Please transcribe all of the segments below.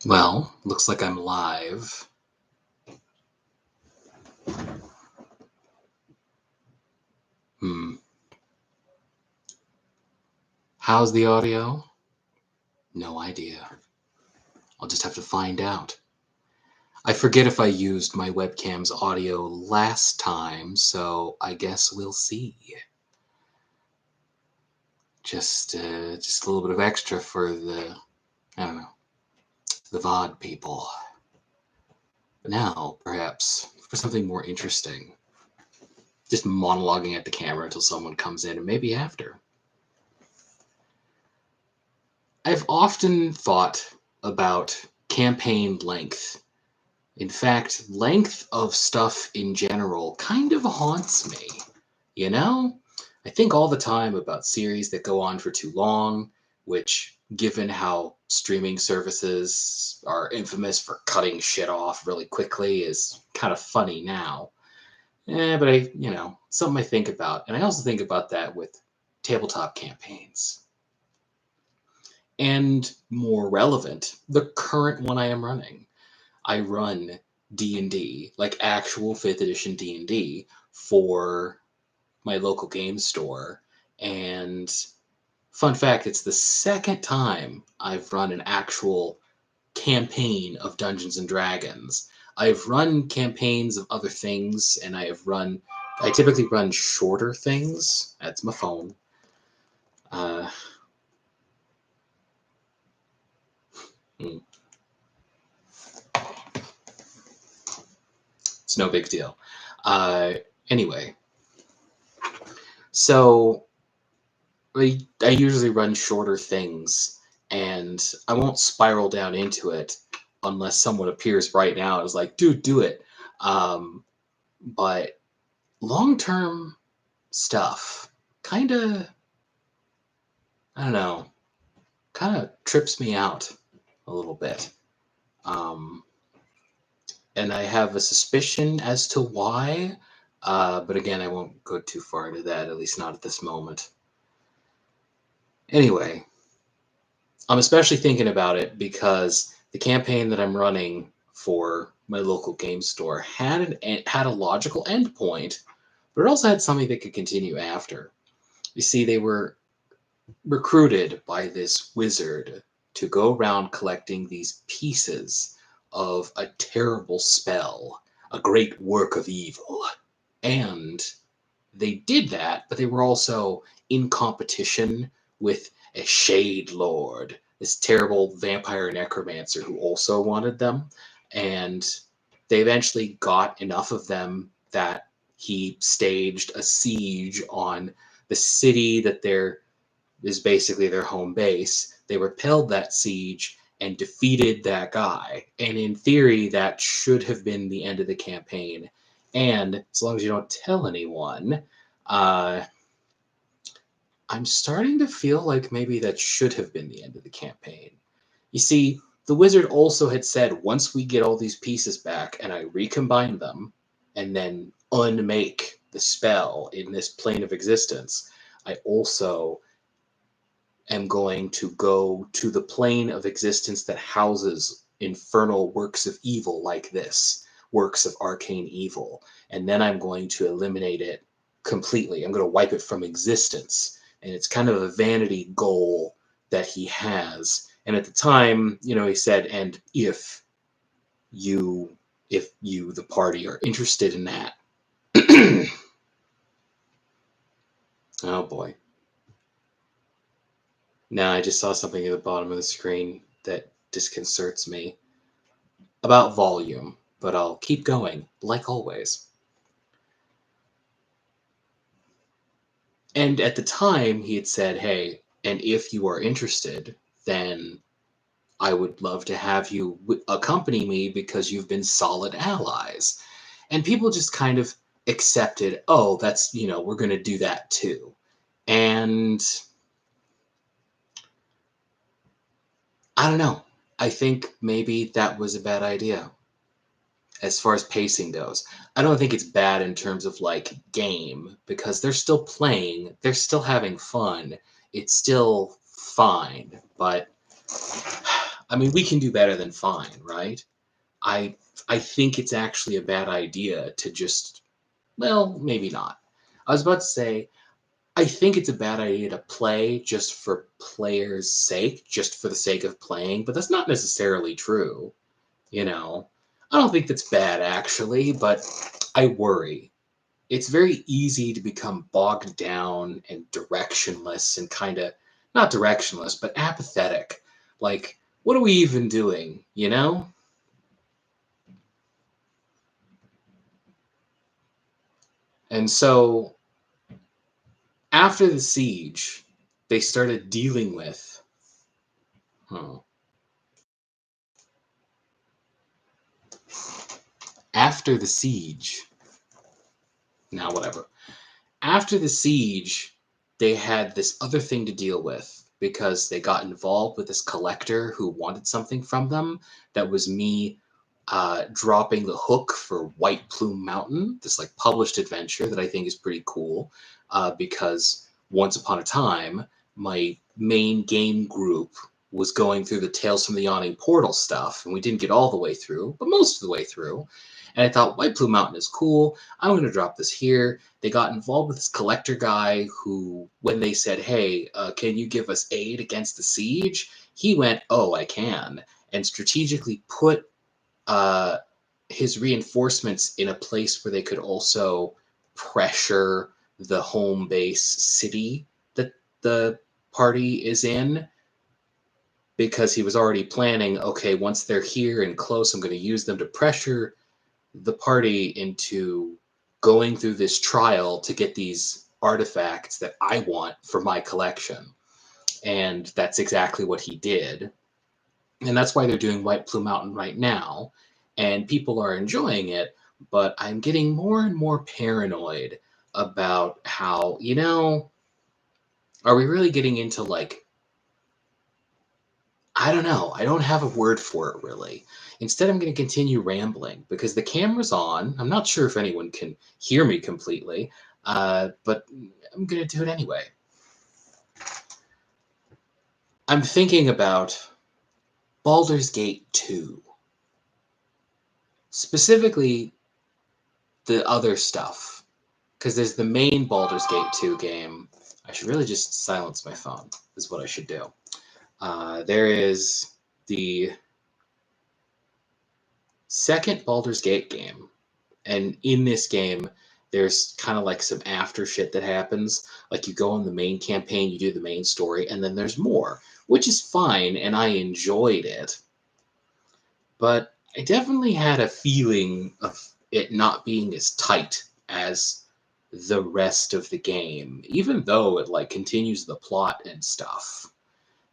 Well, looks like I'm live. How's the audio? No idea. I'll just have to find out. I forget if I used my webcam's audio last time, so I guess we'll see. Just a little bit of extra for the VOD people. But now, perhaps, for something more interesting. Just monologuing at the camera until someone comes in, and maybe after. I've often thought about campaign length. In fact, length of stuff in general kind of haunts me. You know? I think all the time about series that go on for too long, which, given how streaming services are infamous for cutting shit off really quickly, is kind of funny now. But something I think about. And I also think about that with tabletop campaigns. And more relevant, the current one I am running. I run D&D, like actual 5th edition D&D, for my local game store. And fun fact, it's the second time I've run an actual campaign of Dungeons and Dragons. I've run campaigns of other things, and I typically run shorter things. That's my phone. It's no big deal. Anyway, so I usually run shorter things, and I won't spiral down into it unless someone appears right now and is like, dude, do it. But long-term stuff kind of, I don't know, kind of trips me out a little bit. And I have a suspicion as to why, but again, I won't go too far into that, at least not at this moment. Anyway, I'm especially thinking about it because the campaign that I'm running for my local game store had a logical endpoint, but it also had something that could continue after. You see, they were recruited by this wizard to go around collecting these pieces of a terrible spell, a great work of evil. And they did that, but they were also in competition with a Shade Lord, this terrible vampire necromancer who also wanted them. And they eventually got enough of them that he staged a siege on the city that is basically their home base. They repelled that siege and defeated that guy. And in theory, that should have been the end of the campaign. And as long as you don't tell anyone, I'm starting to feel like maybe that should have been the end of the campaign. You see, the wizard also had said, once we get all these pieces back and I recombine them and then unmake the spell in this plane of existence, I also am going to go to the plane of existence that houses infernal works of evil like this, works of arcane evil, and then I'm going to eliminate it completely. I'm going to wipe it from existence. And it's kind of a vanity goal that he has. And at the time, he said, and if you, the party, are interested in that. Oh boy. Now I just saw something at the bottom of the screen that disconcerts me about volume, but I'll keep going, like always. And at the time, he had said, hey, and if you are interested, then I would love to have you accompany me because you've been solid allies. And people just kind of accepted, oh, that's, we're going to do that too. And I don't know. I think maybe that was a bad idea as far as pacing goes. I don't think it's bad in terms of like game because they're still playing, they're still having fun. It's still fine, but I mean, we can do better than fine, right? I I think it's actually a bad idea to just, well, maybe not. I was about to say, I think it's a bad idea to play just for players' sake, just for the sake of playing, but that's not necessarily true, you know. I don't think that's bad actually, but I worry. It's very easy to become bogged down and directionless and kind of not directionless, but apathetic. Like, what are we even doing, you know? And so after the siege, they started dealing with, huh, after the siege, now whatever. After the siege, they had this other thing to deal with because they got involved with this collector who wanted something from them. That was me dropping the hook for White Plume Mountain, this like published adventure that I think is pretty cool. Because once upon a time, my main game group was going through the Tales from the Yawning Portal stuff, and we didn't get all the way through, but most of the way through. And I thought White Plume Mountain is cool. I'm going to drop this here. They got involved with this collector guy who, when they said, "Hey, can you give us aid against the siege?" He went, "Oh, I can," and strategically put uh, his reinforcements in a place where they could also pressure the home base city that the party is in, because he was already planning, okay, once they're here and close, I'm going to use them to pressure the party into going through this trial to get these artifacts that I want for my collection. And that's exactly what he did. And that's why they're doing White Plume Mountain right now. And people are enjoying it, but I'm getting more and more paranoid about how, are we really getting into like, I don't know. I don't have a word for it really. Instead, I'm going to continue rambling because the camera's on. I'm not sure if anyone can hear me completely, but I'm going to do it anyway. I'm thinking about Baldur's Gate 2, specifically the other stuff, because there's the main Baldur's Gate 2 game. I should really just silence my phone, is what I should do. There is the second Baldur's Gate game, and in this game, there's kind of like some after shit that happens. Like you go on the main campaign, you do the main story, and then there's more, which is fine, and I enjoyed it. But I definitely had a feeling of it not being as tight as the rest of the game, even though it like continues the plot and stuff.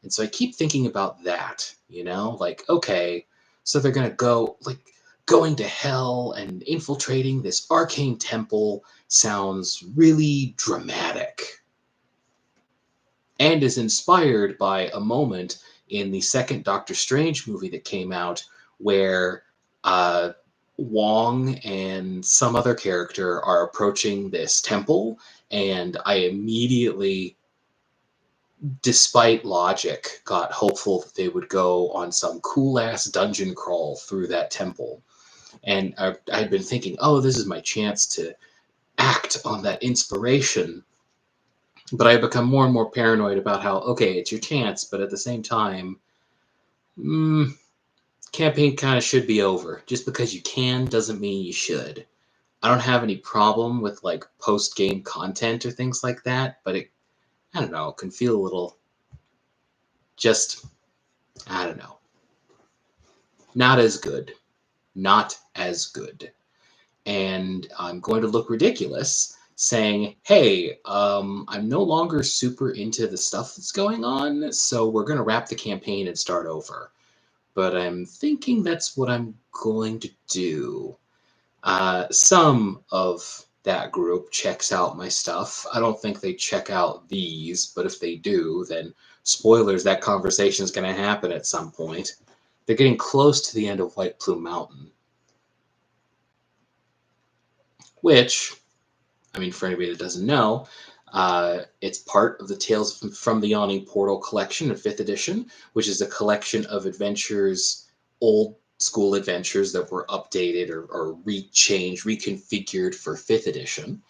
And so I keep thinking about that, like, okay, so they're gonna go like going to hell and infiltrating this arcane temple sounds really dramatic and is inspired by a moment in the second Doctor Strange movie that came out where uh, Wong and some other character are approaching this temple, and I immediately, despite logic, got hopeful that they would go on some cool ass dungeon crawl through that temple. And I'd been thinking, oh, this is my chance to act on that inspiration. But I become more and more paranoid about how, okay, it's your chance, but at the same time, mm, campaign kind of should be over. Just because you can doesn't mean you should. I don't have any problem with like post game content or things like that, but I don't know, can feel a little just, I don't know, not as good. Not as good. And I'm going to look ridiculous saying, hey, I'm no longer super into the stuff that's going on, so we're going to wrap the campaign and start over. But I'm thinking that's what I'm going to do. Some of that group checks out my stuff. I don't think they check out these, but if they do, then spoilers, that conversation is going to happen at some point. They're getting close to the end of White Plume Mountain, which, I mean, for anybody that doesn't know, It's part of the Tales from the Yawning Portal collection in 5th edition, which is a collection of adventures, old school adventures that were updated or rechanged, reconfigured for 5th edition.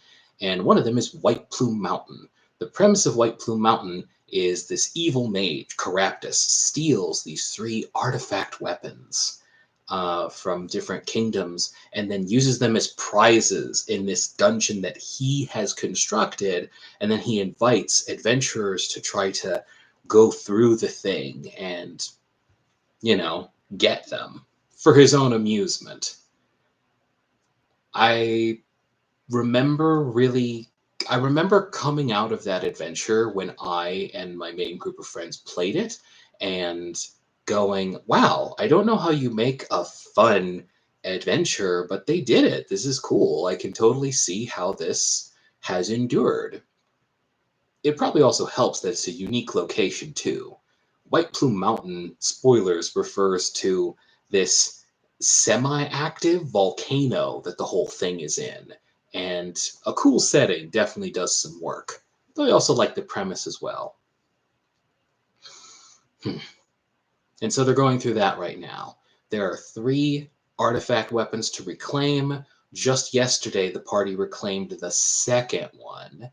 And one of them is White Plume Mountain. The premise of White Plume Mountain is this evil mage, Caraptus, steals these 3 artifact weapons from different kingdoms and then uses them as prizes in this dungeon that he has constructed. And then he invites adventurers to try to go through the thing and, get them for his own amusement. I remember really. I remember coming out of that adventure when I and my main group of friends played it and going, wow, I don't know how you make a fun adventure, but they did it. This is cool. I can totally see how this has endured. It probably also helps that it's a unique location, too. White Plume Mountain, spoilers, refers to this semi active volcano that the whole thing is in. And a cool setting definitely does some work. Though I also like the premise as well. And so they're going through that right now. There are 3 artifact weapons to reclaim. Just yesterday, the party reclaimed the second one,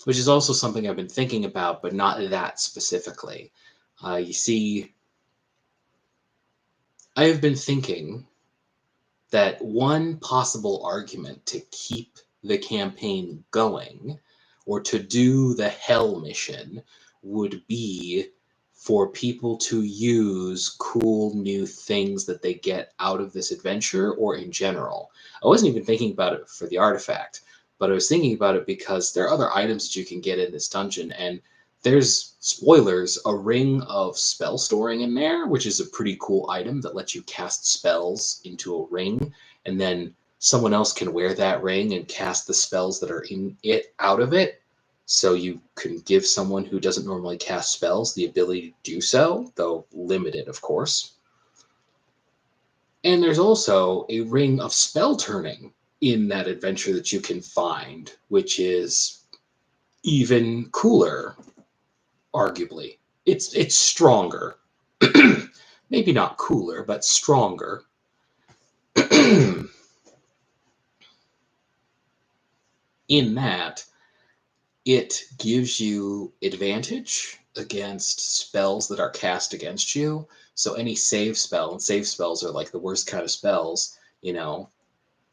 which is also something I've been thinking about, but not that specifically. You see, I have been thinking that one possible argument to keep the campaign going or to do the hell mission would be for people to use cool new things that they get out of this adventure or in general. I wasn't even thinking about it for the artifact, but I was thinking about it because there are other items that you can get in this dungeon, and there's, spoilers, a ring of spell storing in there, which is a pretty cool item that lets you cast spells into a ring, and then someone else can wear that ring and cast the spells that are in it out of it. So you can give someone who doesn't normally cast spells the ability to do so, though limited, of course. And there's also a ring of spell turning in that adventure that you can find, which is even cooler, arguably. It's stronger. Maybe not cooler, but stronger. In that, it gives you advantage against spells that are cast against you. So any save spell, and save spells are like the worst kind of spells,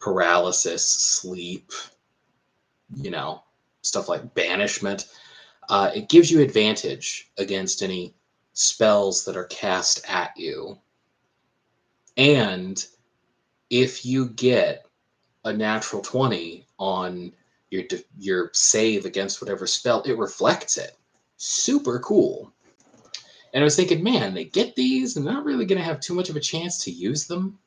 paralysis, sleep, stuff like banishment. It gives you advantage against any spells that are cast at you. And if you get a natural 20 on your save against whatever spell, it reflects it. Super cool. And I was thinking, man, they get these and they're not really going to have too much of a chance to use them.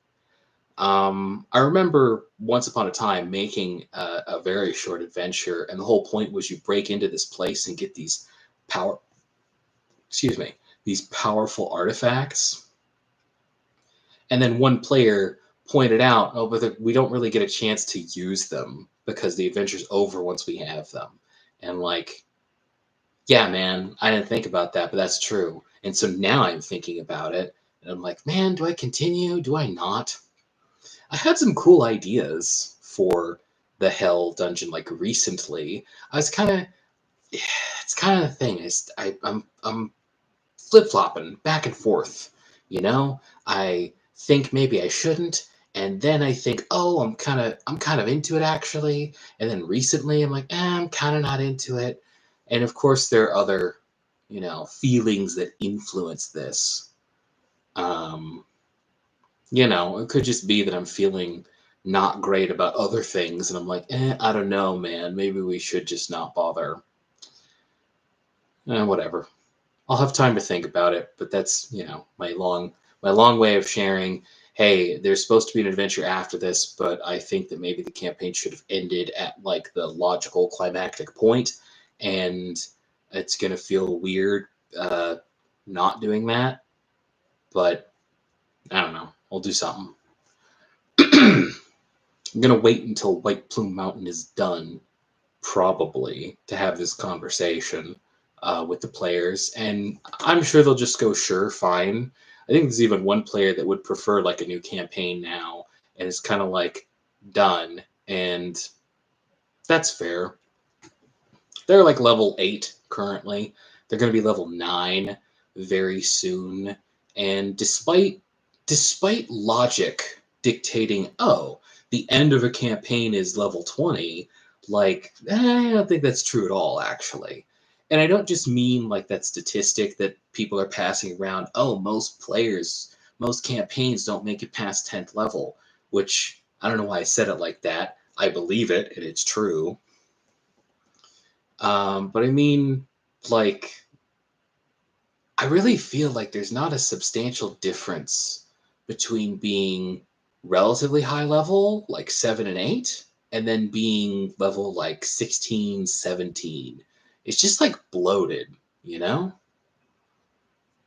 I remember once upon a time making a very short adventure, and the whole point was you break into this place and get these these powerful artifacts. And then one player pointed out, oh, but we don't really get a chance to use them because the adventure's over once we have them. And yeah, man, I didn't think about that, but that's true. And so now I'm thinking about it, and I'm like, man, do I continue? Do I not? I had some cool ideas for the Hell dungeon recently. I was kind of, it's kind of the thing. I'm flip flopping back and forth. I think maybe I shouldn't, and then I think, oh, I'm kind of into it actually, and then recently I'm like, I'm kind of not into it, and of course there are other, feelings that influence this. It could just be that I'm feeling not great about other things, and I'm like, I don't know, man. Maybe we should just not bother. Whatever. I'll have time to think about it, but that's, my long way of sharing. Hey, there's supposed to be an adventure after this, but I think that maybe the campaign should have ended at the logical climactic point, and it's gonna feel weird not doing that. But I don't know. I'll do something. I'm gonna wait until White Plume Mountain is done probably to have this conversation with the players, and I'm sure they'll just go, sure, fine. I think there's even one player that would prefer like a new campaign now, and it's kind of like done, and that's fair. They're like level 8 currently. They're going to be level 9 very soon. And despite logic dictating, oh, the end of a campaign is level 20, like, I don't think that's true at all, actually. And I don't just mean like that statistic that people are passing around, oh, most campaigns don't make it past 10th level, which I don't know why I said it like that. I believe it, and it's true. But I mean, like, I really feel like there's not a substantial difference between being relatively high level, like 7 and 8, and then being level like 16, 17. It's just like bloated, you know?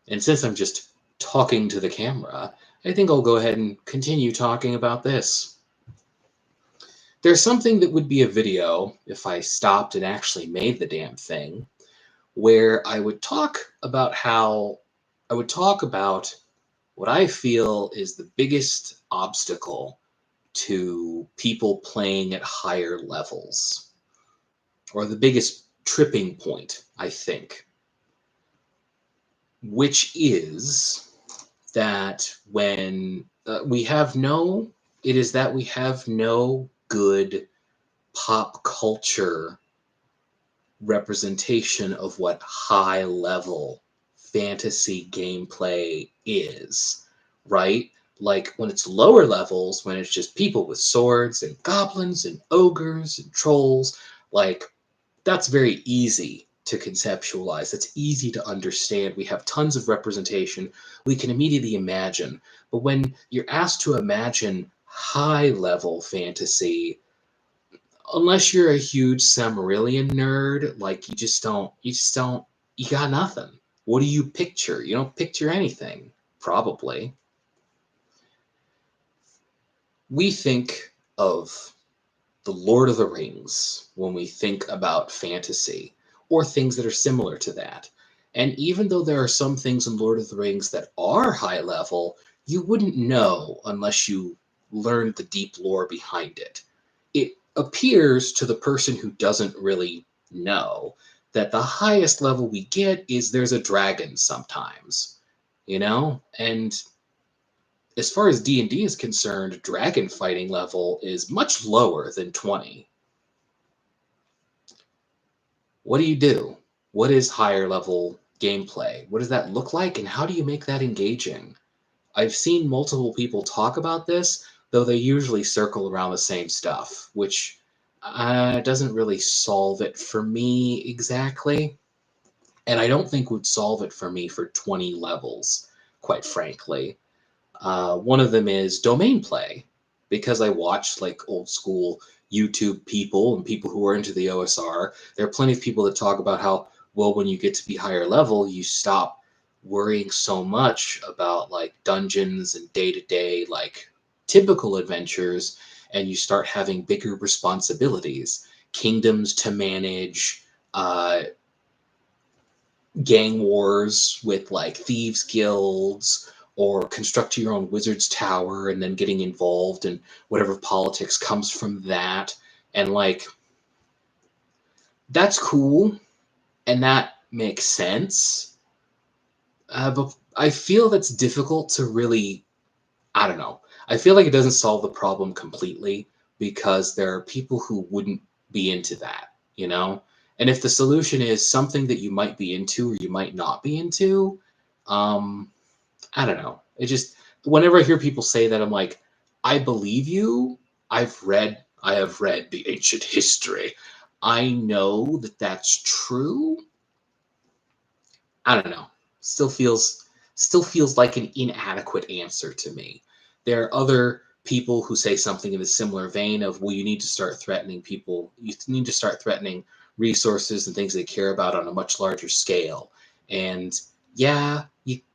And since I'm just talking to the camera, I think I'll go ahead and continue talking about this. There's something that would be a video if I stopped and actually made the damn thing, where I would talk about what I feel is the biggest obstacle to people playing at higher levels, or the biggest tripping point, I think, which is that we have no good pop culture representation of what high level fantasy gameplay is, right? Like when it's lower levels, when it's just people with swords and goblins and ogres and trolls, like that's very easy to conceptualize. That's easy to understand. We have tons of representation. We can immediately imagine. But when you're asked to imagine high level fantasy, unless you're a huge Silmarillion nerd, like you got nothing. What do you picture? You don't picture anything, probably. We think of the Lord of the Rings when we think about fantasy, or things that are similar to that. And even though there are some things in Lord of the Rings that are high level, you wouldn't know unless you learned the deep lore behind it. It appears to the person who doesn't really know that the highest level we get is there's a dragon sometimes, and as far as D&D is concerned, dragon fighting level is much lower than 20. What do you do? What is higher level gameplay? What does that look like, and how do you make that engaging? I've seen multiple people talk about this, though they usually circle around the same stuff, which doesn't really solve it for me exactly. And I don't think would solve it for me for 20 levels, quite frankly. One of them is domain play, because I watch like old school YouTube people and people who are into the OSR. There are plenty of people that talk about how, well, when you get to be higher level, you stop worrying so much about like dungeons and day-to-day like typical adventures, and you start having bigger responsibilities, kingdoms to manage, gang wars with like thieves guilds, or construct your own wizard's tower and then getting involved in whatever politics comes from that. And like, that's cool and that makes sense. But I feel that's difficult to really, I don't know. I feel like it doesn't solve the problem completely, because there are people who wouldn't be into that, you know? And if the solution is something that you might be into or you might not be into, um, I don't know. It just, whenever I hear people say that, I'm like, I believe you. I have read the ancient history. I know that that's true. I don't know. Still feels like an inadequate answer to me. There are other people who say something in a similar vein of, well, you need to start threatening people. You need to start threatening resources and things they care about on a much larger scale. And yeah,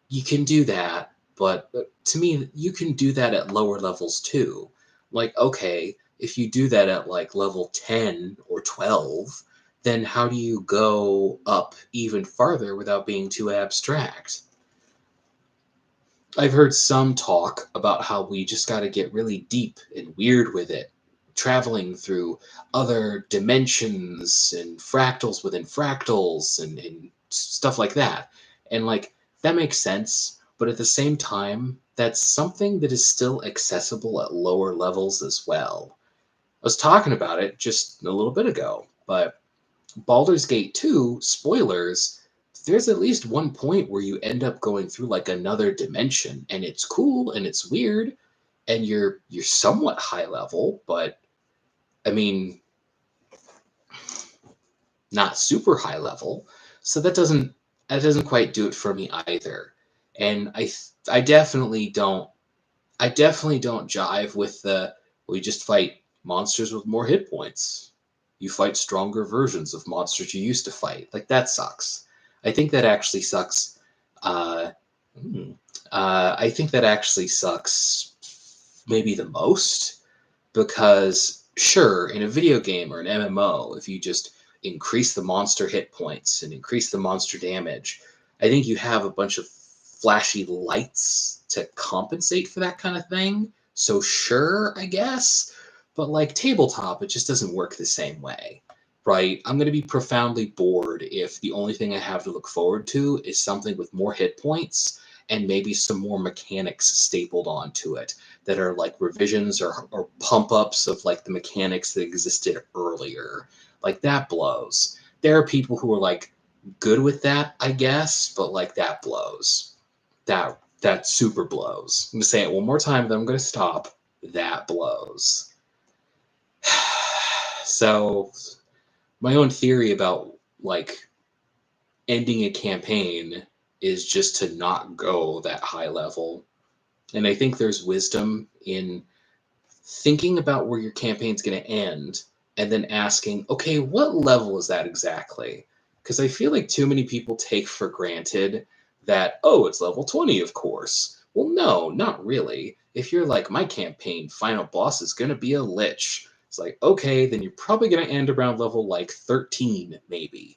you can do that, but to me, you can do that at lower levels too. Like, okay, if you do that at like level 10 or 12, then how do you go up even farther without being too abstract? I've heard some talk about how we just got to get really deep and weird with it, traveling through other dimensions and fractals within fractals and stuff like that. And like, that makes sense, but at the same time, that's something that is still accessible at lower levels as well. I was talking about it just a little bit ago, but Baldur's Gate 2, spoilers, there's at least one point where you end up going through like another dimension and it's cool and it's weird and you're somewhat high level, but I mean not super high level. So that doesn't quite do it for me either. And I definitely don't jive with the we just fight monsters with more hit points. You fight stronger versions of monsters you used to fight. Like that sucks. I think that actually sucks. Uh, hmm, I think that actually sucks maybe the most because sure, in a video game or an MMO, if you just increase the monster hit points and increase the monster damage, I think you have a bunch of flashy lights to compensate for that kind of thing. So sure, I guess, but like tabletop, it just doesn't work the same way. Right? I'm going to be profoundly bored if the only thing I have to look forward to is something with more hit points and maybe some more mechanics stapled onto it that are like revisions or pump ups of like the mechanics that existed earlier. Like that blows. There are people who are like good with that, I guess, but like that blows. That super blows. I'm gonna say it one more time, then I'm gonna stop. That blows. So my own theory about like ending a campaign is just to not go that high level. And I think there's wisdom in thinking about where your campaign's going to end and then asking, okay, what level is that exactly? Because I feel like too many people take for granted that, oh, it's level 20, of course. Well, no, not really. If you're like, my campaign final boss is going to be a lich, it's like, okay, then you're probably going to end around level like 13, maybe.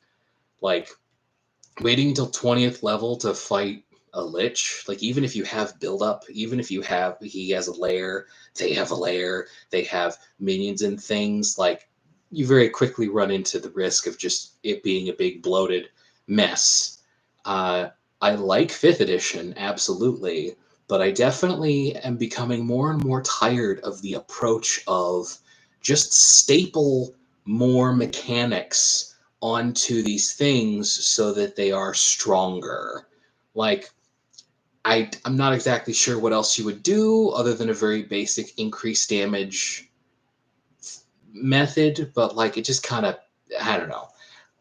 Like, waiting until 20th level to fight a lich, like even if you have build up, even if you have he has a lair, they have a lair, they have minions and things, like you very quickly run into the risk of just it being a big bloated mess. uh, I like 5th edition absolutely, but I definitely am becoming more and more tired of the approach of just staple more mechanics onto these things so that they are stronger. Like, I'm not exactly sure what else you would do other than a very basic increased damage method, but like it just kind of, I don't know.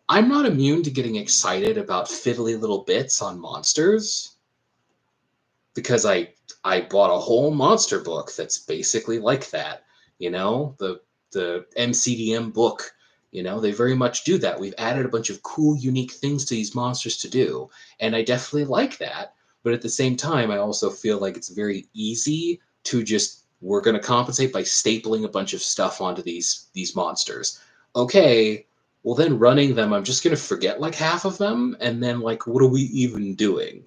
I'm not immune to getting excited about fiddly little bits on monsters because I bought a whole monster book that's basically like that. The MCDM book. They very much do that. We've added a bunch of cool, unique things to these monsters to do, and I definitely like that. But at the same time, I also feel like it's very easy to just we're going to compensate by stapling a bunch of stuff onto these monsters. Okay, well then running them, I'm just going to forget like half of them, and then like what are we even doing?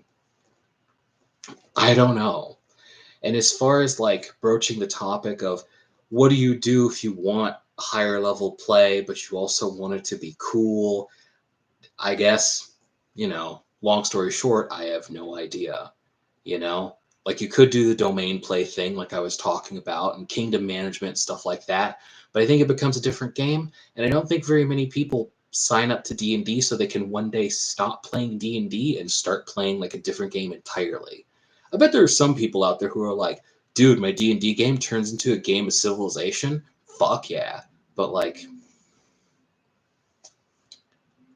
I don't know. And as far as like broaching the topic of what do you do if you want higher level play, but you also want it to be cool, I guess, long story short, I have no idea. You know, like you could do the domain play thing, like I was talking about, and kingdom management, stuff like that. But I think it becomes a different game. And I don't think very many people sign up to D&D so they can one day stop playing D&D and start playing like a different game entirely. I bet there are some people out there who are like, dude, my D&D game turns into a game of Civilization. Fuck yeah. But like,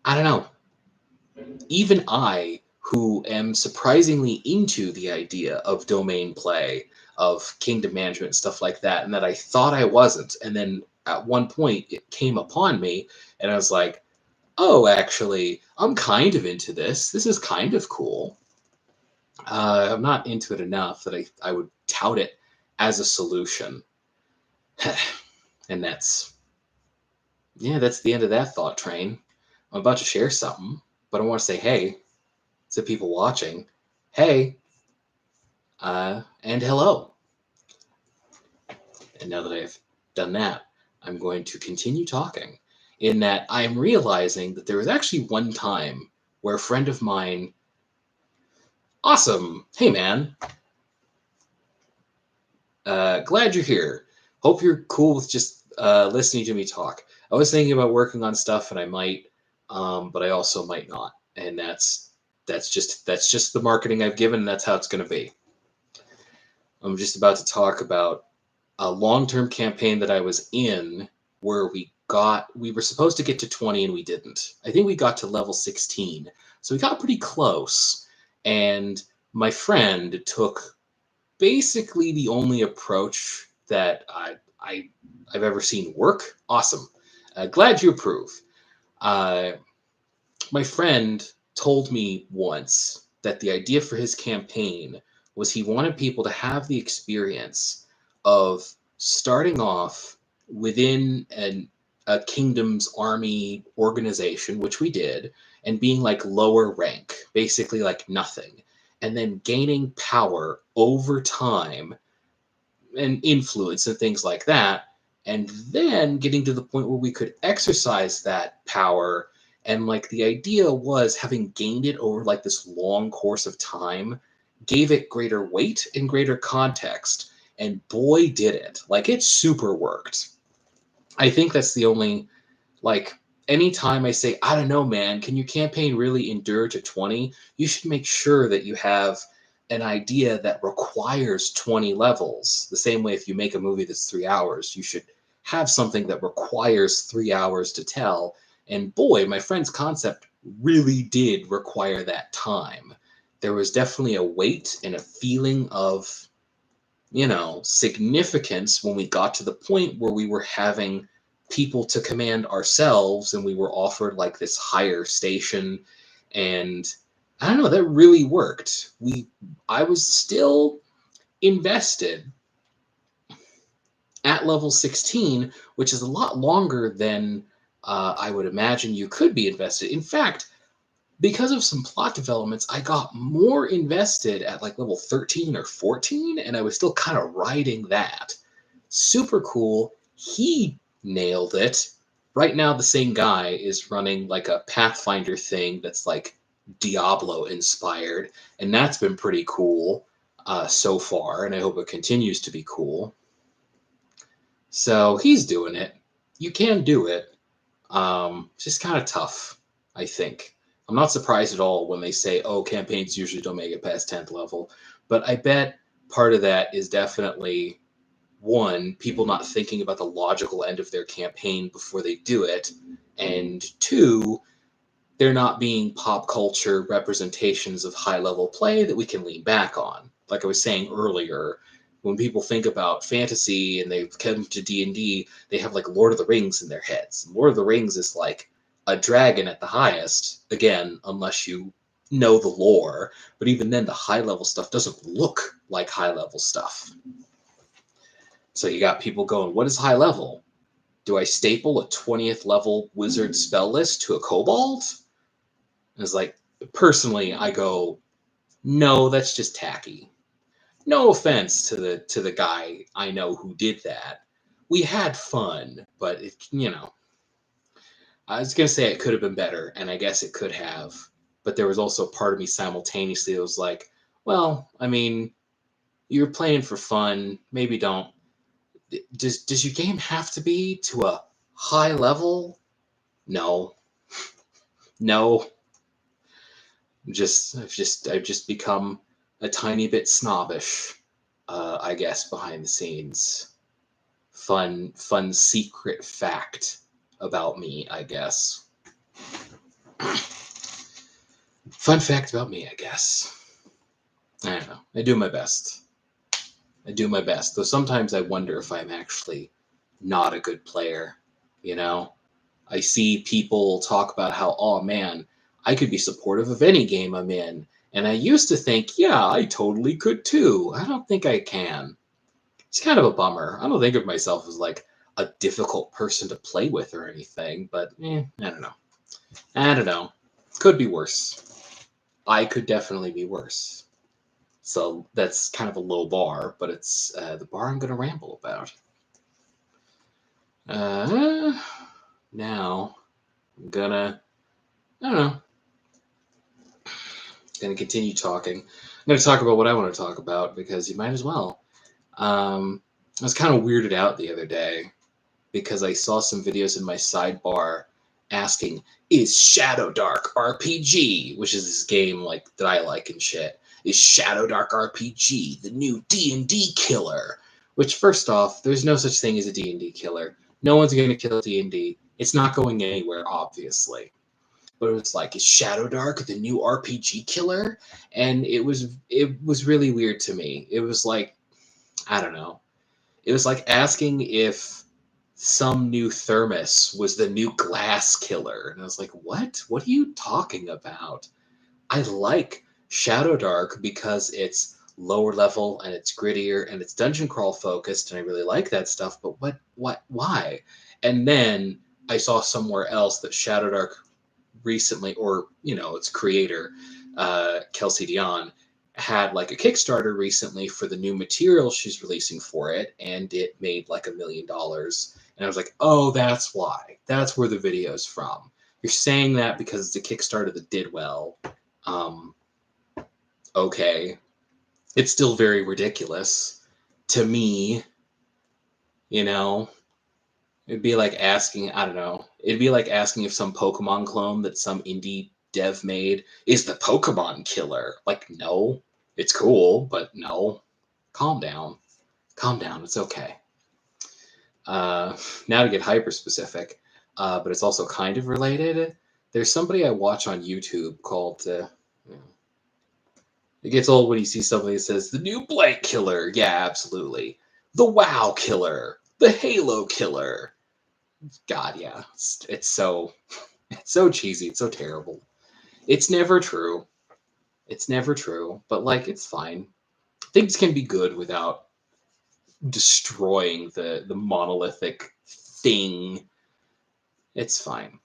I don't know. Even I, who am surprisingly into the idea of domain play, of kingdom management, stuff like that, and that I thought I wasn't. And then at one point it came upon me, and I was like, oh, actually, I'm kind of into this. This is kind of cool. I'm not into it enough that I would tout it as a solution. And that's the end of that thought train. I'm about to share something, but I want to say hey to people watching. Hey, and hello. And now that I've done that, I'm going to continue talking. In that I'm realizing that there was actually one time where a friend of mine, awesome, hey man, glad you're here. Hope you're cool with just listening to me talk. I was thinking about working on stuff, and I might, but I also might not. And that's just the marketing I've given, and that's how it's going to be. I'm just about to talk about a long-term campaign that I was in where we were supposed to get to 20 and we didn't. I think we got to level 16. So we got pretty close. And my friend took basically the only approach that I've ever seen work. Awesome. Glad you approve. Uh, my friend told me once that the idea for his campaign was he wanted people to have the experience of starting off within a kingdom's army organization, which we did, and being like lower rank, basically like nothing, and then gaining power over time and influence and things like that, and then getting to the point where we could exercise that power. And like the idea was having gained it over like this long course of time gave it greater weight and greater context, and boy did it, like it super worked. I think that's the only, like, anytime I say, I don't know, man, can your campaign really endure to 20? You should make sure that you have an idea that requires 20 levels. The same way if you make a movie that's 3 hours, you should have something that requires 3 hours to tell. And boy, my friend's concept really did require that time. There was definitely a weight and a feeling of, significance when we got to the point where we were having people to command ourselves and we were offered like this higher station. And I don't know, that really worked. I was still invested at level 16, which is a lot longer than I would imagine you could be invested. In fact, because of some plot developments, I got more invested at like level 13 or 14, and I was still kind of riding that. Super cool. He nailed it. Right now, the same guy is running like a Pathfinder thing that's like Diablo inspired, and that's been pretty cool so far, and I hope it continues to be cool. So he's doing it. You can do it. It's just kind of tough, I think. I'm not surprised at all when they say, oh, campaigns usually don't make it past 10th level. But I bet part of that is definitely, one, people not thinking about the logical end of their campaign before they do it. And two, there not being pop culture representations of high level play that we can lean back on. Like I was saying earlier, when people think about fantasy and they come to D&D, they have like Lord of the Rings in their heads. Lord of the Rings is like a dragon at the highest, again, unless you know the lore. But even then, the high level stuff doesn't look like high level stuff. So you got people going, what is high level? Do I staple a 20th level wizard spell list to a kobold? And it's like, personally, I go, no, that's just tacky. No offense to the guy I know who did that. We had fun, but I was gonna say it could have been better, and I guess it could have. But there was also a part of me simultaneously that was like, well, I mean, you're playing for fun. Maybe don't. Does your game have to be to a high level? No, no. I've just become a tiny bit snobbish, I guess, behind the scenes. Fun secret fact about me, I guess. Fun fact about me, I guess. I don't know. I do my best. I do my best. Though sometimes I wonder if I'm actually not a good player. You know? I see people talk about how, oh man, I could be supportive of any game I'm in. And I used to think, yeah, I totally could too. I don't think I can. It's kind of a bummer. I don't think of myself as like a difficult person to play with or anything, but I don't know. I don't know. Could be worse. I could definitely be worse. So that's kind of a low bar, but it's the bar I'm going to ramble about. Now I'm I don't know, gonna continue talking. I'm gonna talk about what I want to talk about because you might as well. I was kind of weirded out the other day because I saw some videos in my sidebar asking, "Is Shadow Dark RPG, which is this game like that I like and shit, is Shadow Dark RPG the new D&D killer?" Which, first off, there's no such thing as a D&D killer. No one's gonna kill D&D. It's not going anywhere, obviously. But it was like, is Shadow Dark the new RPG killer? And it was really weird to me. It was like, I don't know. It was like asking if some new thermos was the new glass killer. And I was like, what? What are you talking about? I like Shadow Dark because it's lower level and it's grittier and it's dungeon crawl focused and I really like that stuff, but why? And then I saw somewhere else that Shadow Dark recently, or its creator, Kelsey Dion, had like a Kickstarter recently for the new material she's releasing for it, and it made like $1 million. And I was like, oh, that's why. That's where the video's from. You're saying that because it's a Kickstarter that did well. Um, okay. It's still very ridiculous to me, you know. It'd be like asking, I don't know, it'd be like asking if some Pokemon clone that some indie dev made is the Pokemon killer. Like, no, it's cool, but no. Calm down. Calm down. It's okay. Now to get hyper specific, but it's also kind of related. There's somebody I watch on YouTube called, it gets old when you see somebody that says, the new blank killer. Yeah, absolutely. The WoW killer. The Halo killer. God, yeah, it's so cheesy. It's so terrible. It's never true. It's never true. But like, it's fine. Things can be good without destroying the monolithic thing. It's fine.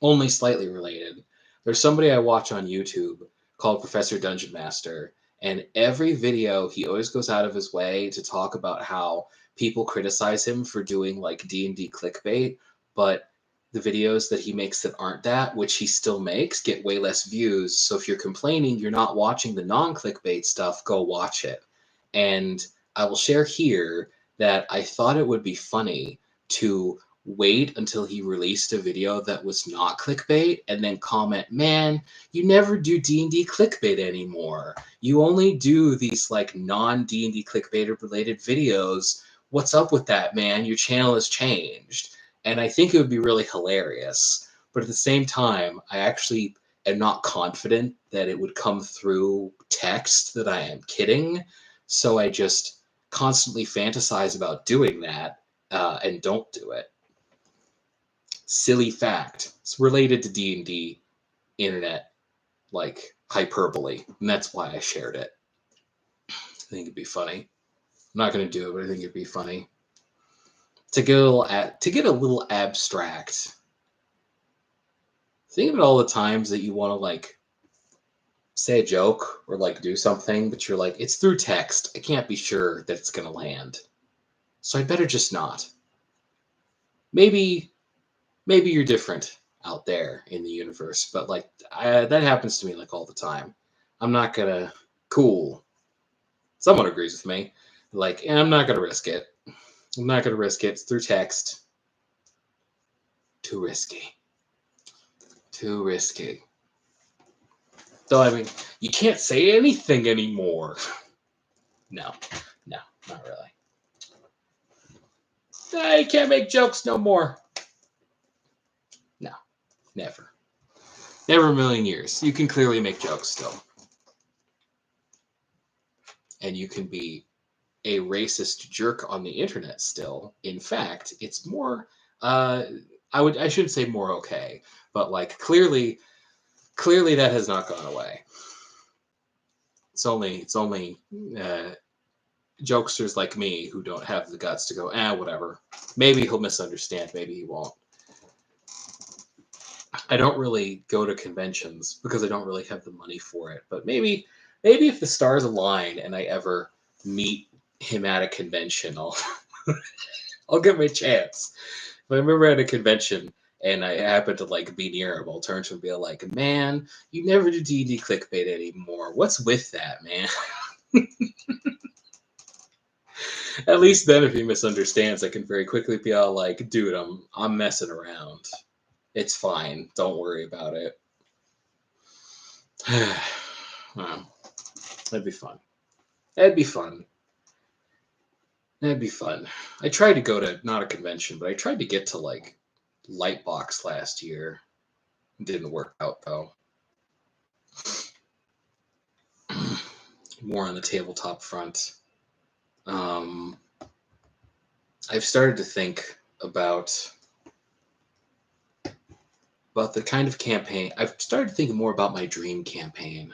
Only slightly related. There's somebody I watch on YouTube called Professor Dungeon Master, and every video he always goes out of his way to talk about how people criticize him for doing like D&D clickbait, but the videos that he makes that aren't that, which he still makes, get way less views. So if you're complaining you're not watching the non-clickbait stuff, go watch it. And I will share here that I thought it would be funny to wait until he released a video that was not clickbait and then comment, man, you never do D&D clickbait anymore. You only do these like non-D&D clickbait related videos. What's up with that, man? Your channel has changed. And I think it would be really hilarious. But at the same time, I actually am not confident that it would come through text that I am kidding. So I just constantly fantasize about doing that and don't do it. Silly fact. It's related to D&D internet, like hyperbole, and that's why I shared it. I think it'd be funny. I'm not going to do it, but I think it'd be funny. To get a little abstract, think of all the times that you want to like say a joke or like do something, but you're like, it's through text. I can't be sure that it's going to land. So I better just not. Maybe you're different out there in the universe, but like that happens to me like all the time. I'm not gonna. Cool. Someone agrees with me. Like, I'm not gonna risk it. I'm not gonna risk it. It's through text. Too risky. Too risky. Though I mean, you can't say anything anymore. No, not really. I can't make jokes no more. No, never. Never a million years. You can clearly make jokes still. And you can be a racist jerk on the internet still. In fact, it's more I shouldn't say more okay, but like clearly that has not gone away. It's only jokesters like me who don't have the guts to go, whatever. Maybe he'll misunderstand, maybe he won't. I don't really go to conventions because I don't really have the money for it. But maybe if the stars align and I ever meet him at a convention, I'll give him a chance. If I remember at a convention and I happen to like be near him, I'll turn to him and be like, "Man, you never do D&D clickbait anymore. What's with that, man?" At least then, if he misunderstands, I can very quickly be all like, "Dude, I'm messing around. It's fine. Don't worry about it." Well, that'd be fun. That'd be fun. That'd be fun. I tried to go to not a convention, but I tried to get to like Lightbox last year. It didn't work out though. More on the tabletop front. Um, I've started to think about the kind of campaign. I've started thinking more about my dream campaign.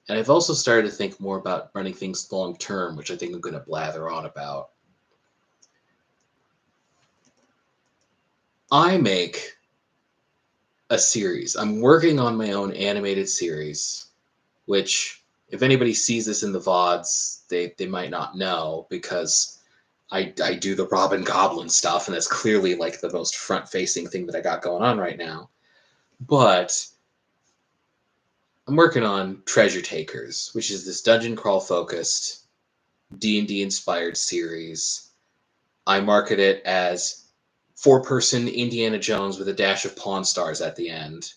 And I've also started to think more about running things long term, which I think I'm going to blather on about. I make a series. I'm working on my own animated series, which, if anybody sees this in the VODs, they might not know because I do the Robin Goblin stuff, and that's clearly like the most front facing thing that I got going on right now. But I'm working on Treasure Takers, which is this dungeon crawl focused D&D inspired series. I market it as 4-person Indiana Jones with a dash of Pawn Stars at the end.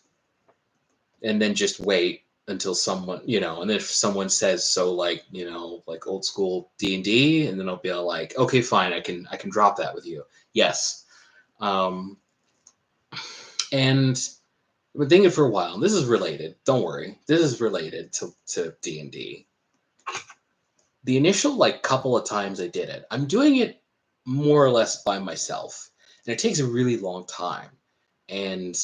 And then just wait until someone, and if someone says so, like, like old school D&D, and then I'll be all like, okay, fine, I can drop that with you. Yes. And I've been thinking for a while, and this is related. Don't worry. This is related to D&D. The initial like couple of times I did it, I'm doing it more or less by myself, and it takes a really long time. And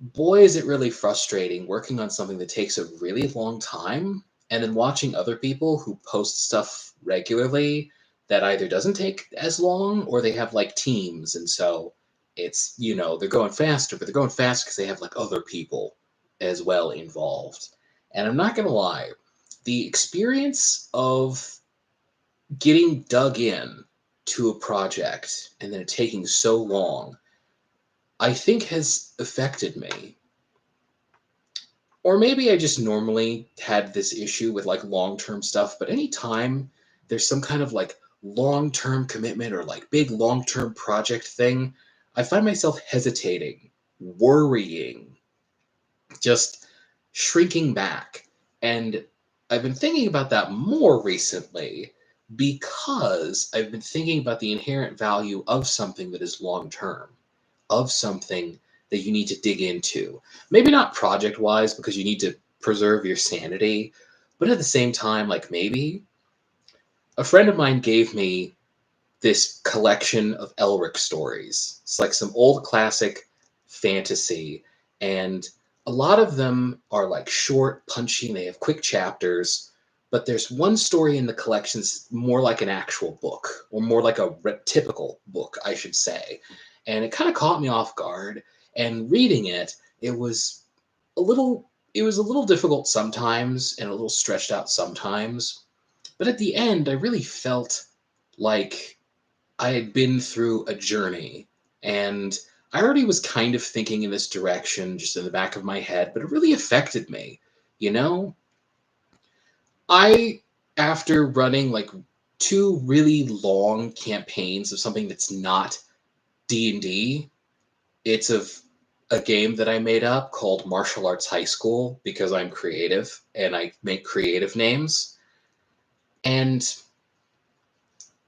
boy, is it really frustrating working on something that takes a really long time, and then watching other people who post stuff regularly that either doesn't take as long or they have like teams, and so it's they're going faster, but they're going faster because they have like other people as well involved. And I'm not gonna lie, the experience of getting dug in to a project and then it taking so long, I think has affected me. Or maybe I just normally had this issue with like long-term stuff, but anytime there's some kind of like long-term commitment or like big long-term project thing, I find myself hesitating, worrying, just shrinking back. And I've been thinking about that more recently because I've been thinking about the inherent value of something that is long term, of something that you need to dig into. Maybe not project wise because you need to preserve your sanity, but at the same time, like maybe a friend of mine gave me this collection of Elric stories. It's like some old classic fantasy, and a lot of them are like short, punchy, and they have quick chapters. But there's one story in the collection that's more like an actual book, or more like a typical book, I should say. And it kind of caught me off guard. And reading it, it was a little difficult sometimes and a little stretched out sometimes. But at the end, I really felt like I had been through a journey, and I already was kind of thinking in this direction just in the back of my head, but it really affected me. You know, I, after running like 2 really long campaigns of something that's not D&D, it's of a game that I made up called Martial Arts High School because I'm creative and I make creative names. And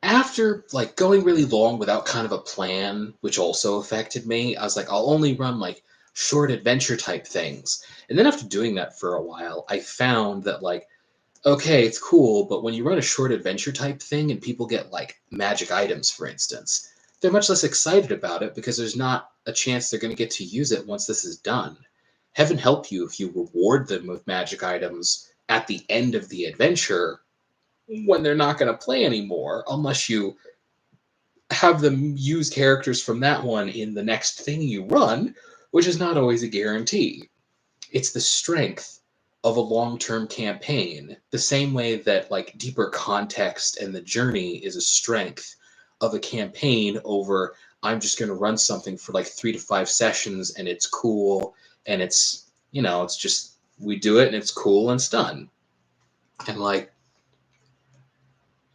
after like going really long without kind of a plan, which also affected me, I was like, I'll only run like short adventure type things. And then after doing that for a while, I found that like, okay, it's cool, but when you run a short adventure type thing and people get like magic items, for instance, they're much less excited about it because there's not a chance they're going to get to use it once this is done. Heaven help you if you reward them with magic items at the end of the adventure, when they're not going to play anymore unless you have them use characters from that one in the next thing you run, which is not always a guarantee. It's the strength of a long-term campaign, the same way that like deeper context and the journey is a strength of a campaign over I'm just going to run something for like 3 to 5 sessions and it's cool and it's, it's just we do it and it's cool and it's done. And like,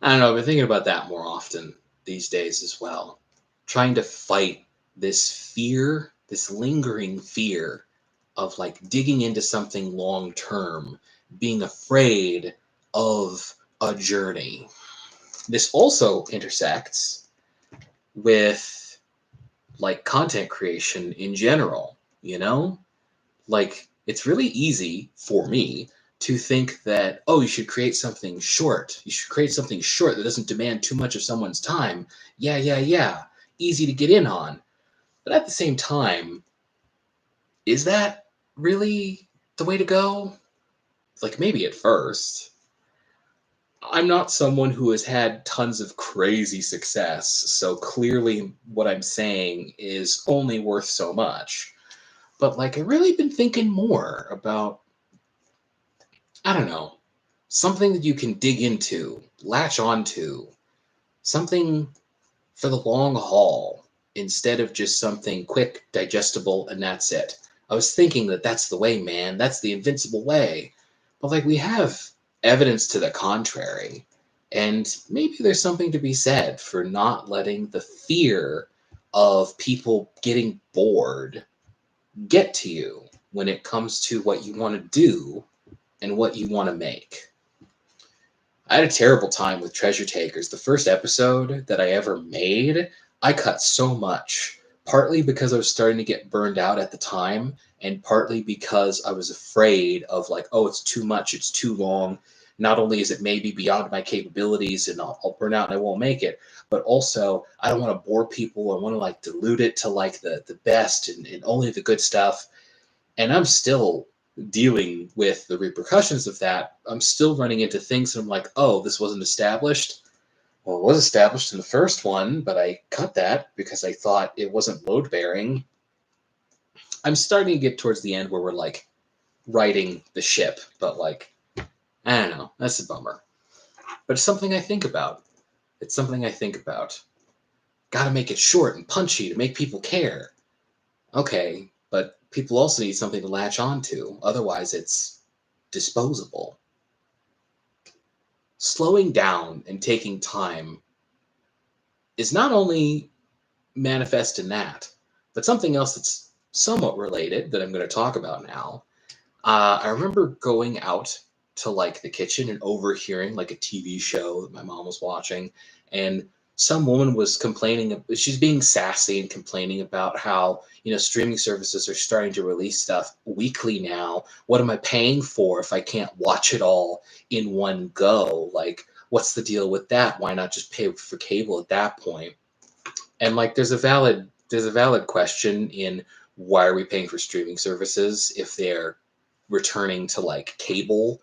I don't know, I've been thinking about that more often these days as well. Trying to fight this fear, this lingering fear of like digging into something long term, being afraid of a journey. This also intersects with like content creation in general, you know? Like, it's really easy for me to think that, oh, you should create something short. You should create something short that doesn't demand too much of someone's time. Yeah, yeah, yeah. Easy to get in on. But at the same time, is that really the way to go? Like, maybe at first. I'm not someone who has had tons of crazy success, so clearly what I'm saying is only worth so much. But, like, I've really been thinking more about, I don't know, something that you can dig into, latch onto, something for the long haul instead of just something quick, digestible, and that's it. I was thinking that that's the way, man. That's the invincible way. But like we have evidence to the contrary. And maybe there's something to be said for not letting the fear of people getting bored get to you when it comes to what you want to do and what you want to make. I had a terrible time with Treasure Takers. The first episode that I ever made, I cut so much. Partly because I was starting to get burned out at the time, and partly because I was afraid of, like, oh, it's too much, it's too long. Not only is it maybe beyond my capabilities and I'll burn out and I won't make it, but also I don't want to bore people. I want to like dilute it to like the best and only the good stuff. And I'm still dealing with the repercussions of that. I'm still running into things that I'm like, oh, this wasn't established. Well, it was established in the first one, but I cut that because I thought it wasn't load bearing. I'm starting to get towards the end where we're like righting the ship, but like, I don't know. That's a bummer. But it's something I think about. It's something I think about. Gotta make it short and punchy to make people care. Okay, but people also need something to latch onto. Otherwise, it's disposable. Slowing down and taking time is not only manifest in that, but something else that's somewhat related that I'm going to talk about now. I remember going out to like the kitchen and overhearing like a TV show that my mom was watching, and some woman was complaining. She's being sassy and complaining about how streaming services are starting to release stuff weekly now. What am I paying for if I can't watch it all in one go? Like, what's the deal with that? Why not just pay for cable at that point? And like, there's a valid question in why are we paying for streaming services if they're returning to like cable?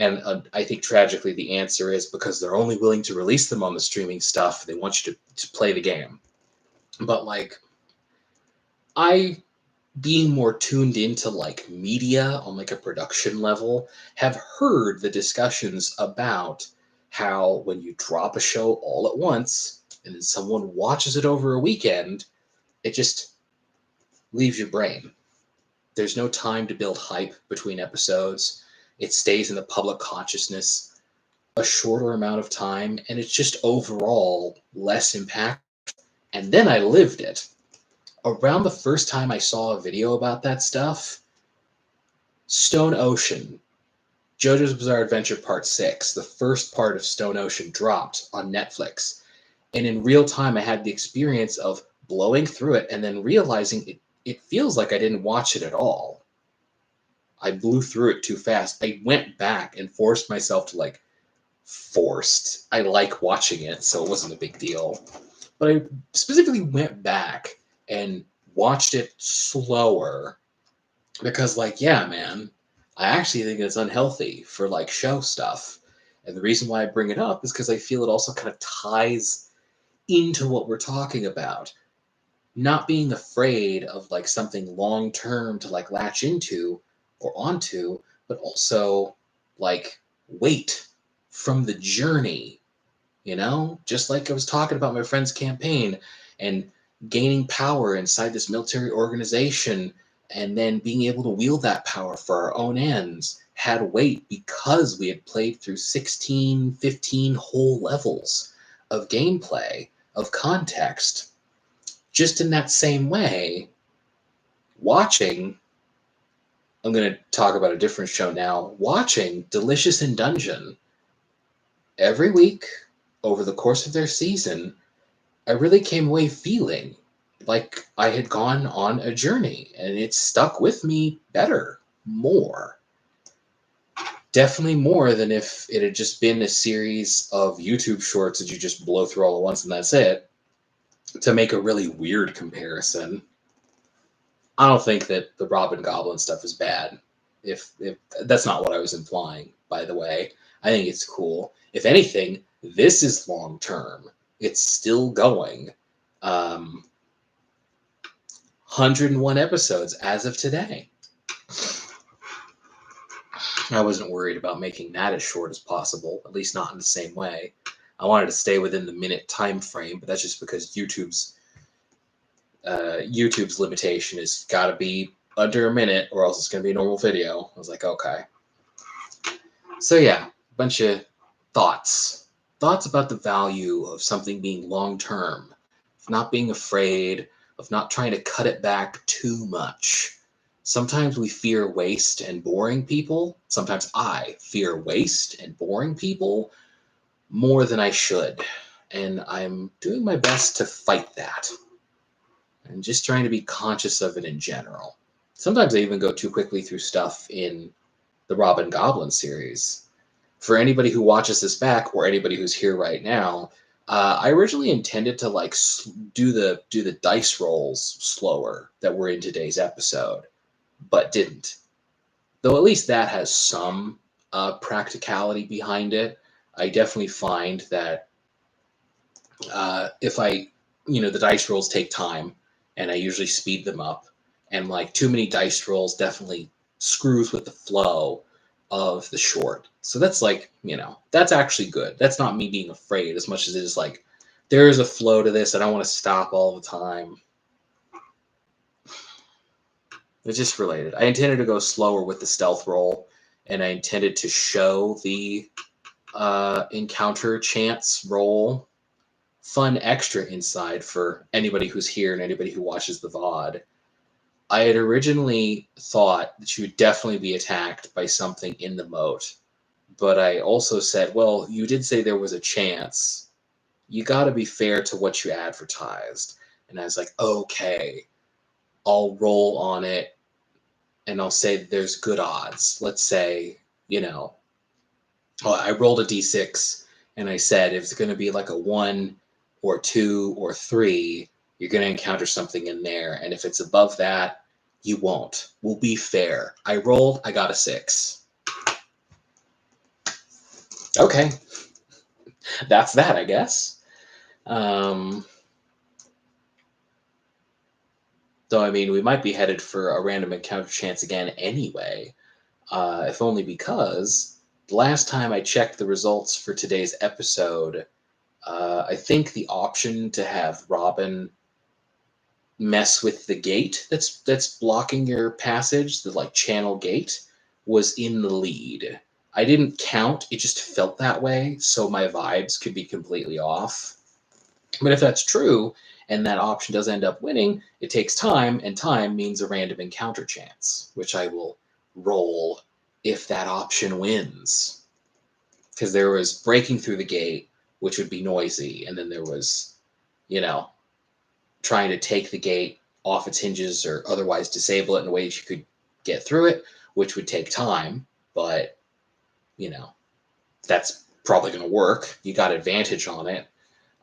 And I think tragically the answer is because they're only willing to release them on the streaming stuff. They want you to play the game. But like, I, being more tuned into like media on like a production level, have heard the discussions about how when you drop a show all at once and then someone watches it over a weekend, it just leaves your brain. There's no time to build hype between episodes. It stays in the public consciousness a shorter amount of time, and it's just overall less impact. And then I lived it. Around the first time I saw a video about that stuff, Stone Ocean, JoJo's Bizarre Adventure Part 6, the first part of Stone Ocean dropped on Netflix. And in real time, I had the experience of blowing through it and then realizing it feels like I didn't watch it at all. I blew through it too fast. I went back and forced myself to like I like watching it, so it wasn't a big deal. But I specifically went back and watched it slower because, like, yeah, man, I actually think it's unhealthy for like show stuff. And the reason why I bring it up is because I feel it also kind of ties into what we're talking about. Not being afraid of like something long term to like latch into or onto, but also like wait from the journey, just like I was talking about my friend's campaign and gaining power inside this military organization and then being able to wield that power for our own ends had weight because we had played through 16, 15 whole levels of gameplay, of context. Just in that same way, watching, I'm going to talk about a different show now, watching Delicious in Dungeon every week over the course of their season, I really came away feeling like I had gone on a journey, and it stuck with me better, more. Definitely more than if it had just been a series of YouTube shorts that you just blow through all at once and that's it. To make a really weird comparison, I don't think that the Robin Goblin stuff is bad. If that's not what I was implying, by the way. I think it's cool. If anything, this is long term. It's still going. 101 episodes as of today. I wasn't worried about making that as short as possible, at least not in the same way. I wanted to stay within the minute time frame, but that's just because YouTube's limitation is got to be under a minute or else it's going to be a normal video. I was like, okay. So yeah, a bunch of thoughts about the value of something being long-term, of not being afraid, of not trying to cut it back too much. Sometimes we fear waste and boring people. Sometimes I fear waste and boring people more than I should. And I'm doing my best to fight that. And just trying to be conscious of it in general. Sometimes I even go too quickly through stuff in the Robin Goblin series. For anybody who watches this back or anybody who's here right now, I originally intended to like do the dice rolls slower that were in today's episode, but didn't. Though at least that has some practicality behind it. I definitely find that if the dice rolls take time, and I usually speed them up, and like too many dice rolls definitely screws with the flow of the short. So that's like, that's actually good. That's not me being afraid as much as it is like, there is a flow to this. I don't want to stop all the time. It's just related. I intended to go slower with the stealth roll, and I intended to show the encounter chance roll fun extra inside for anybody who's here and anybody who watches the VOD. I had originally thought that you would definitely be attacked by something in the moat, but I also said, well, you did say there was a chance. You got to be fair to what you advertised. And I was like, okay, I'll roll on it and I'll say that there's good odds. Let's say, I rolled a d6 and I said if it's going to be like a 1 or 2 or 3, you're going to encounter something in there. And if it's above that, you won't. We'll be fair. I rolled, I got a 6. Okay. That's that, I guess. Though, I mean, we might be headed for a random encounter chance again anyway, if only because the last time I checked the results for today's episode, I think the option to have Robin mess with the gate that's blocking your passage, the like channel gate, was in the lead. I didn't count, it just felt that way, so my vibes could be completely off. But if that's true, and that option does end up winning, it takes time, and time means a random encounter chance, which I will roll if that option wins. Because there was breaking through the gate, which would be noisy, and then there was, trying to take the gate off its hinges or otherwise disable it in a way that you could get through it, which would take time, but, that's probably going to work. You got advantage on it.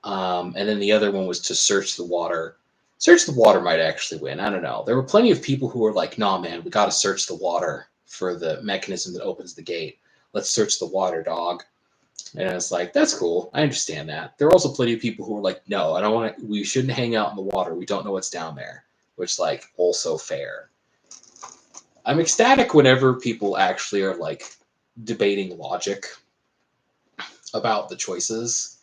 And then the other one was to search the water. Search the water might actually win. I don't know. There were plenty of people who were like, nah, man, we got to search the water for the mechanism that opens the gate. Let's search the water, dog. And it's like, that's cool. I understand that. There are also plenty of people who are like, no, I don't want to, we shouldn't hang out in the water. We don't know what's down there, which, like, also fair. I'm ecstatic whenever people actually are, like, debating logic about the choices.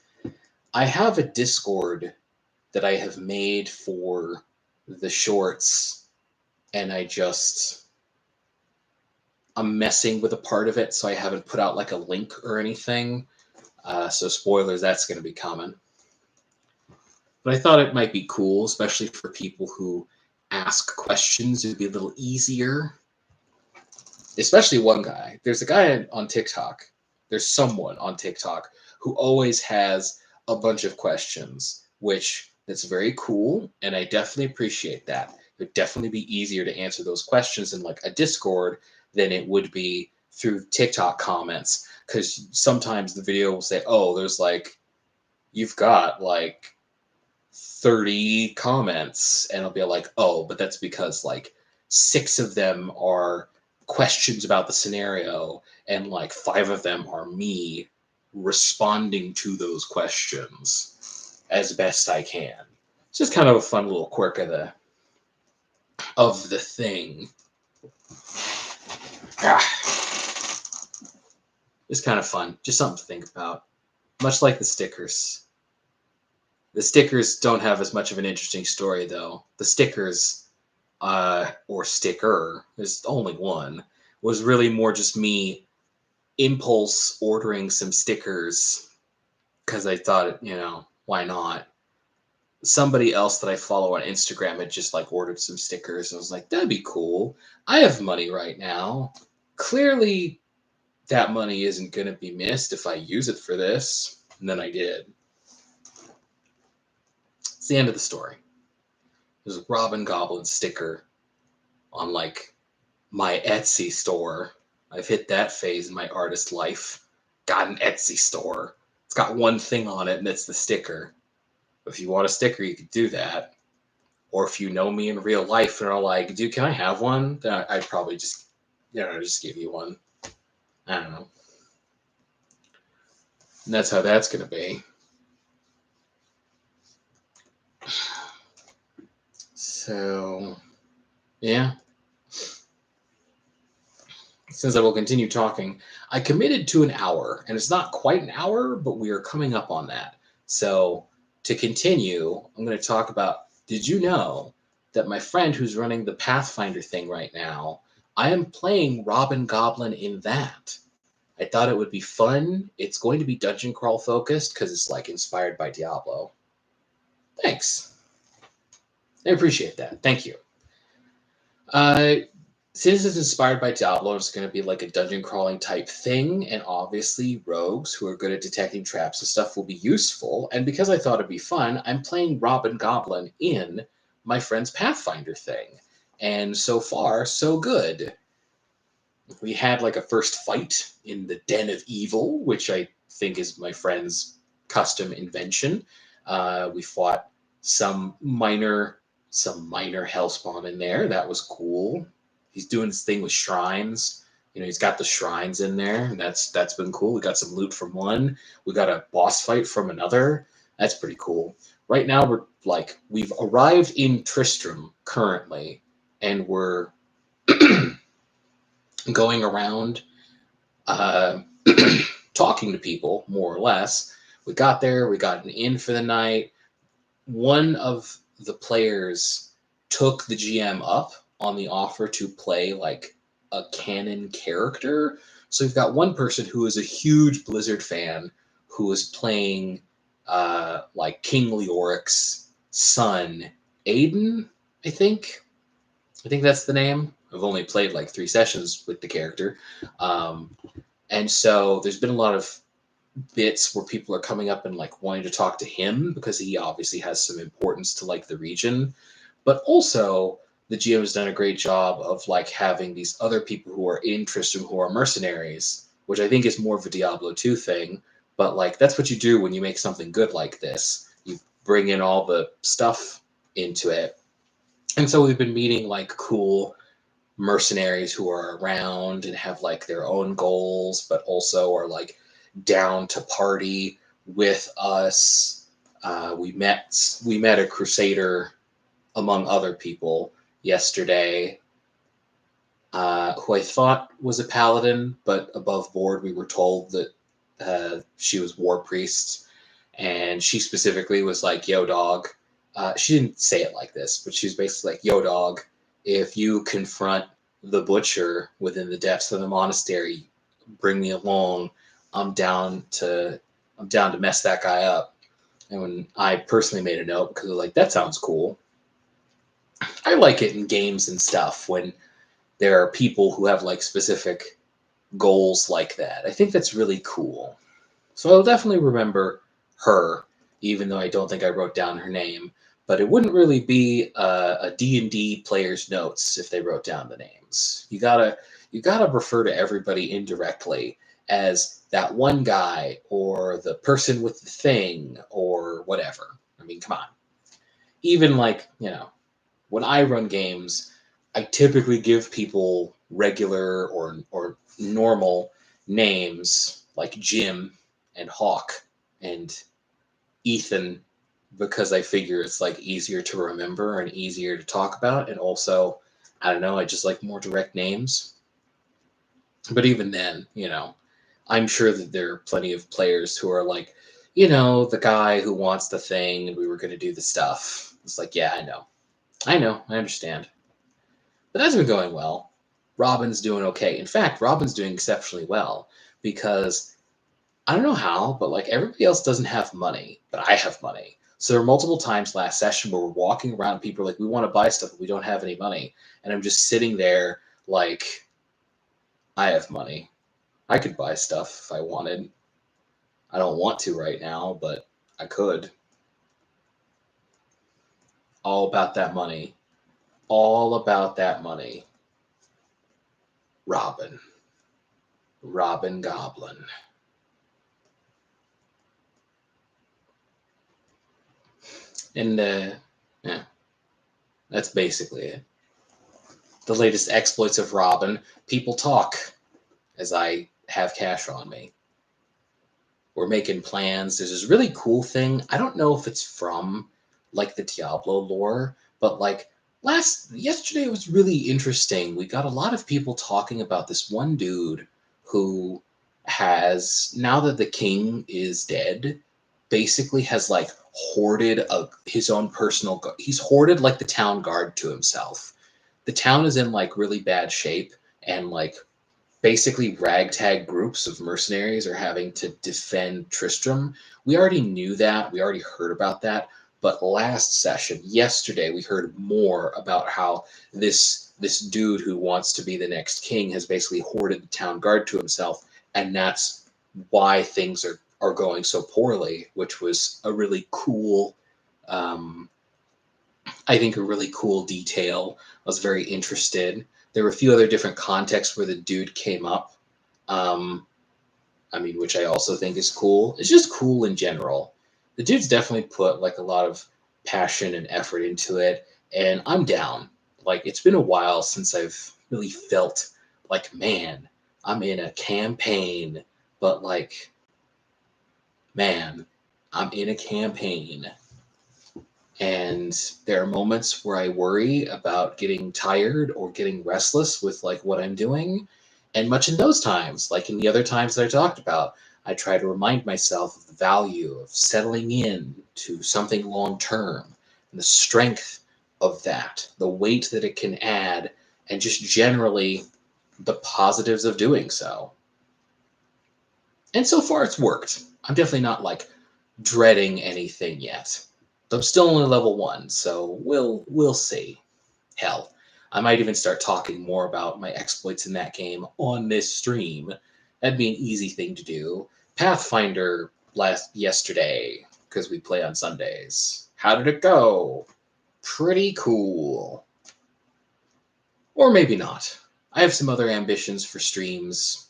I have a Discord that I have made for the shorts, and I'm messing with a part of it, so I haven't put out, like, a link or anything. So spoilers, that's going to be coming. But I thought it might be cool, especially for people who ask questions. It'd be a little easier. Especially one guy. There's a guy on TikTok. There's someone on TikTok who always has a bunch of questions, which that's very cool, and I definitely appreciate that. It would definitely be easier to answer those questions in, like, a Discord than it would be through TikTok comments, because sometimes the video will say, "Oh, there's like you've got like 30 comments," and I'll be like, "Oh, but that's because like 6 of them are questions about the scenario, and like 5 of them are me responding to those questions as best I can." It's just kind of a fun little quirk of the thing. It's kind of fun, just something to think about. Much like the stickers. The stickers don't have as much of an interesting story, though. The stickers, or sticker, there's only one, was really more just me impulse ordering some stickers because I thought, why not? Somebody else that I follow on Instagram had just like ordered some stickers, and I was like, that'd be cool. I have money right now. Clearly, that money isn't going to be missed if I use it for this. And then I did. It's the end of the story. There's a Robin Goblin sticker on like my Etsy store. I've hit that phase in my artist life. Got an Etsy store. It's got one thing on it, and it's the sticker. If you want a sticker, you could do that. Or if you know me in real life and are like, dude, can I have one? Then I'd probably just give you one. I don't know. And that's how that's going to be. So, yeah. Since I will continue talking, I committed to an hour, and it's not quite an hour, but we are coming up on that. So, to continue, I'm going to talk about, did you know that my friend who's running the Pathfinder thing right now, I am playing Robin Goblin in that. I thought it would be fun. It's going to be dungeon crawl focused because it's like inspired by Diablo. Thanks. I appreciate that. Thank you. Uh, since it's inspired by Diablo, it's going to be like a dungeon crawling type thing, and obviously rogues who are good at detecting traps and stuff will be useful. And because I thought it'd be fun, I'm playing Robin Goblin in my friend's Pathfinder thing. And so far, so good. We had like a first fight in the Den of Evil, which I think is my friend's custom invention. We fought some minor hellspawn in there. That was cool. He's doing his thing with shrines. He's got the shrines in there. And that's been cool. We got some loot from one. We got a boss fight from another. That's pretty cool. Right now we've arrived in Tristram currently, and we're going around talking to people, more or less. We got there, we got an inn for the night. One of the players took the GM up on the offer to play like a canon character. So we've got one person who is a huge Blizzard fan who is playing like King Leoric's son, Aiden, I think. I think that's the name. I've only played like 3 sessions with the character. And so there's been a lot of bits where people are coming up and like wanting to talk to him because he obviously has some importance to like the region. But also the GM has done a great job of like having these other people who are in Tristram who are mercenaries, which I think is more of a Diablo 2 thing. But like that's what you do when you make something good like this. You bring in all the stuff into it. And so we've been meeting like cool mercenaries who are around and have like their own goals, but also are like down to party with us. We met a crusader among other people yesterday, who I thought was a paladin, but above board we were told that she was war priest, and she specifically was like, "Yo, dog." She didn't say it like this, but she was basically like, "Yo, dog. If you confront the butcher within the depths of the monastery, bring me along. I'm down to I'm down to mess that guy up." And when I personally made a note because I was like, "That sounds cool." I like it in games and stuff when there are people who have like specific goals like that. I think that's really cool. So I'll definitely remember her, even though I don't think I wrote down her name. But it wouldn't really be a D&D player's notes if they wrote down the names. You gotta refer to everybody indirectly as that one guy or the person with the thing or whatever. I mean, come on. Even like, when I run games, I typically give people regular or normal names like Jim and Hawk and Ethan, because I figure it's like easier to remember and easier to talk about, and also I don't know, I just like more direct names. But even then, I'm sure that there are plenty of players who are like, the guy who wants the thing and we were going to do the stuff. It's like, yeah, I understand. But that's been going well. Robin's doing okay. In fact, Robin's doing exceptionally well because I don't know how, but like everybody else doesn't have money, but I have money. So there were multiple times last session where we're walking around and people are like, "We want to buy stuff, but we don't have any money." And I'm just sitting there like, I have money. I could buy stuff if I wanted. I don't want to right now, but I could. All about that money. All about that money. Robin. Robin Goblin. And yeah, that's basically it. The latest exploits of Robin. People talk as I have cash on me. We're making plans. There's this really cool thing. I don't know if it's from like the Diablo lore, but like yesterday it was really interesting. We got a lot of people talking about this one dude who has, now that the king is dead, basically has like hoarded his own personal he's hoarded like the town guard to himself. The town is in like really bad shape, and like basically ragtag groups of mercenaries are having to defend Tristram. We already knew that. We already heard about that. But last session, yesterday, we heard more about how this dude who wants to be the next king has basically hoarded the town guard to himself, and that's why things are going so poorly, which was a really cool, um, I think, a really cool detail. I was very interested. There were a few other different contexts where the dude came up. Um, I mean, which I also think is cool. It's just cool in general. The dude's definitely put like a lot of passion and effort into it, and I'm down. Like it's been a while since I've really felt like, man, I'm in a campaign, but like, man, I'm in a campaign. And there are moments where I worry about getting tired or getting restless with like what I'm doing. And much in those times, like in the other times that I talked about, I try to remind myself of the value of settling in to something long term and the strength of that, the weight that it can add, and just generally the positives of doing so. And so far it's worked. I'm definitely not like dreading anything yet. I'm still only level 1, so we'll see. Hell, I might even start talking more about my exploits in that game on this stream. That'd be an easy thing to do. Pathfinder yesterday, because we play on Sundays. How did it go? Pretty cool. Or maybe not. I have some other ambitions for streams,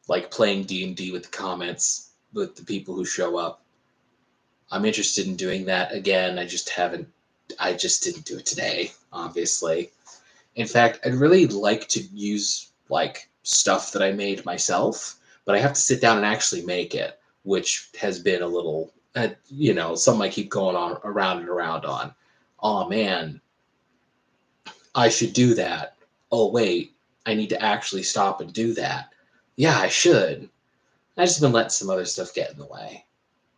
like playing D&D with the comments, with the people who show up. I'm interested in doing that again. I just didn't do it today, obviously. In fact, I'd really like to use like stuff that I made myself, but I have to sit down and actually make it, which has been a little, something I keep going on around and around on. Oh man, I should do that. Oh wait, I need to actually stop and do that. Yeah, I should. I just been letting some other stuff get in the way.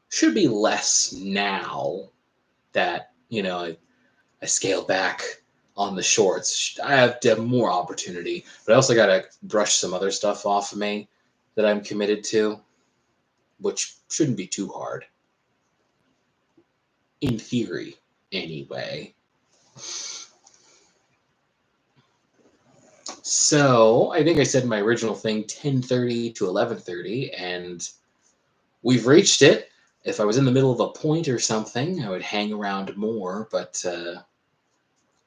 Should be less now that, I scaled back on the shorts. I have to have more opportunity, but I also got to brush some other stuff off of me that I'm committed to, which shouldn't be too hard. In theory, anyway. So I think I said my original thing 10:30 to 11:30, and we've reached it. If I was in the middle of a point or something, I would hang around more, but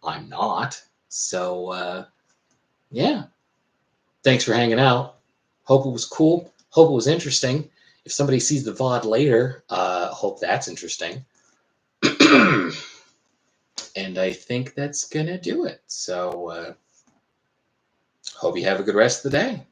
I'm not. So yeah, thanks for hanging out. Hope it was cool. Hope it was interesting. If somebody sees the VOD later, hope that's interesting. And I think that's gonna do it. So hope you have a good rest of the day.